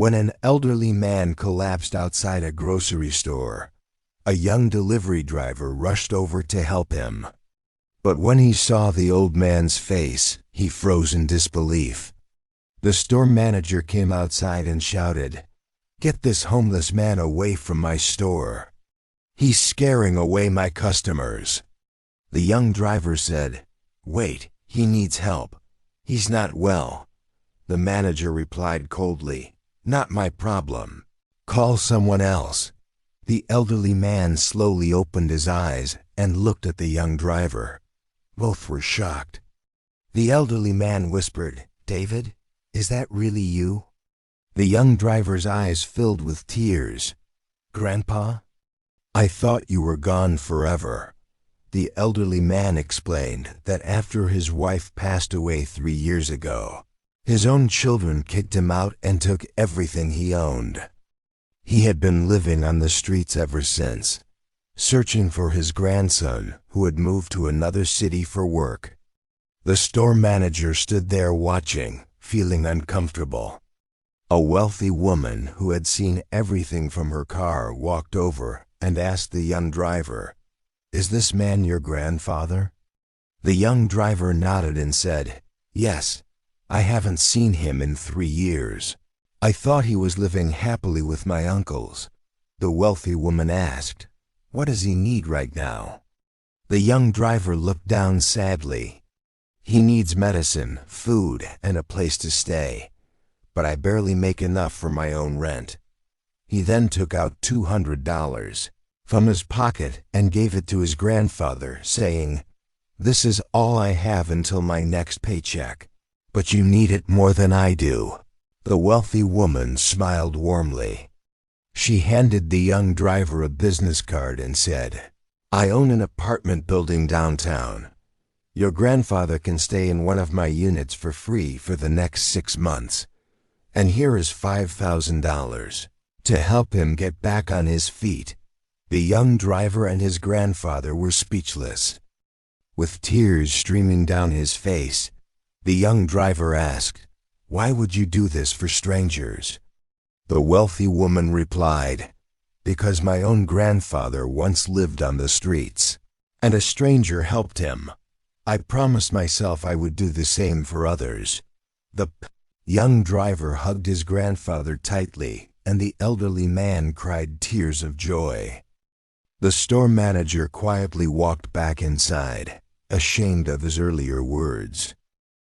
when an elderly man collapsed outside a grocery store. A young delivery driver rushed over to help him. But when he saw the old man's face, he froze in disbelief. The store manager came outside and shouted, "Get this homeless man away from my store. He's scaring away my customers." The young driver said, "Wait, he needs help. He's not well." The manager replied coldly, "Not my problem. Call someone else." The elderly man slowly opened his eyes and looked at the young driver. Both were shocked. The elderly man whispered, "David, is that really you?" The young driver's eyes filled with tears. "Grandpa, I thought you were gone forever." The elderly man explained that after his wife passed away 3 years ago, his own children kicked him out and took everything he owned. He had been living on the streets ever since, searching for his grandson who had moved to another city for work. The store manager stood there watching, feeling uncomfortable. A wealthy woman who had seen everything from her car walked over and asked the young driver, "Is this man your grandfather?" The young driver nodded and said, "Yes, I haven't seen him in 3 years. I thought he was living happily with my uncles." The wealthy woman asked, "What does he need right now?" The young driver looked down sadly. "He needs medicine, food, and a place to stay, but I barely make enough for my own rent." He then took out $200 from his pocket and gave it to his grandfather, saying, "This is all I have until my next paycheck, but you need it more than I do." The wealthy woman smiled warmly. She handed the young driver a business card and said, "I own an apartment building downtown. Your grandfather can stay in one of my units for free for the next 6 months. And here is $5,000 to help him get back on his feet." The young driver and his grandfather were speechless. With tears streaming down his face, the young driver asked, "Why would you do this for strangers?" The wealthy woman replied, "Because my own grandfather once lived on the streets, and a stranger helped him. I promised myself I would do the same for others." The young driver hugged his grandfather tightly, and the elderly man cried tears of joy. The store manager quietly walked back inside, ashamed of his earlier words.